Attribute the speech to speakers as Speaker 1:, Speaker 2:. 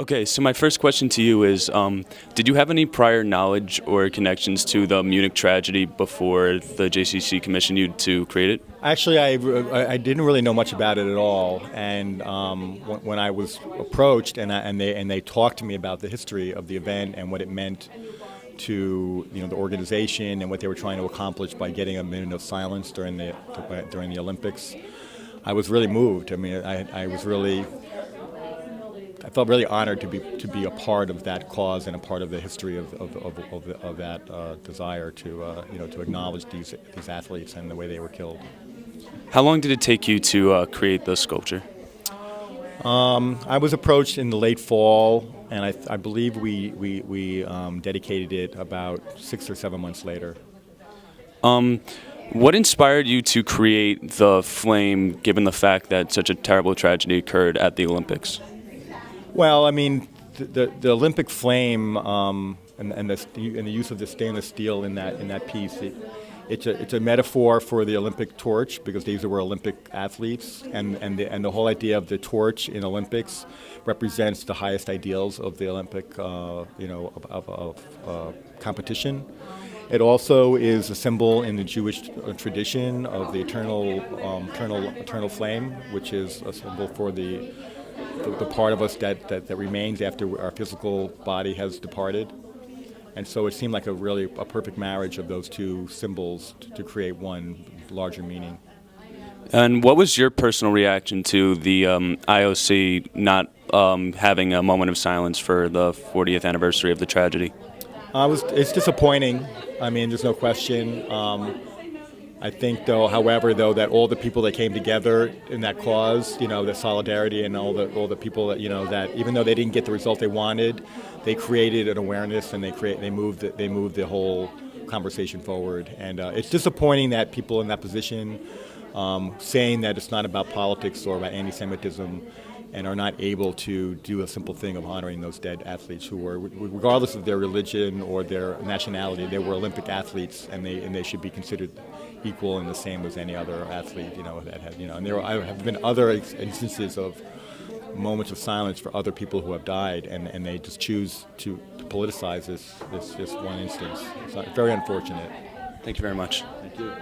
Speaker 1: Okay, so my first question to you is, did you have any prior knowledge or connections to the Munich tragedy before the JCC commissioned you to create it?
Speaker 2: Actually, I didn't really know much about it at all, and when I was approached and they talked to me about the history of the event and what it meant to the organization and what they were trying to accomplish by getting a minute of silence during the Olympics, I was really moved. I mean, I felt really honored to be a part of that cause and a part of the history of that desire to acknowledge these athletes and the way they were killed.
Speaker 1: How long did it take you to create the sculpture?
Speaker 2: I was approached in the late fall, and I believe we dedicated it about 6 or 7 months later.
Speaker 1: What inspired you to create the flame, given the fact that such a terrible tragedy occurred at the Olympics?
Speaker 2: Well, I mean, the Olympic flame and the use of the stainless steel in that piece. It's a metaphor for the Olympic torch, because these were Olympic athletes, and the whole idea of the torch in Olympics represents the highest ideals of the Olympic competition. It also is a symbol in the Jewish tradition of the eternal flame, which is a symbol for the part of us that remains after our physical body has departed. And so it seemed like a perfect marriage of those two symbols to create one larger meaning.
Speaker 1: And what was your personal reaction to the IOC not having a moment of silence for the 40th anniversary of the tragedy?
Speaker 2: It's disappointing. I mean, there's no question. I think, however, that all the people that came together in that cause, the solidarity and all the people that that even though they didn't get the result they wanted, they created an awareness and they moved the whole conversation forward. And it's disappointing that people in that position, saying that it's not about politics or about anti-Semitism, and are not able to do a simple thing of honoring those dead athletes who were, regardless of their religion or their nationality, they were Olympic athletes, and they should be considered equal and the same as any other athlete. That had And there have been other instances of moments of silence for other people who have died, and they just choose to politicize this one instance. It's very unfortunate.
Speaker 1: Thank you very much.
Speaker 2: Thank you.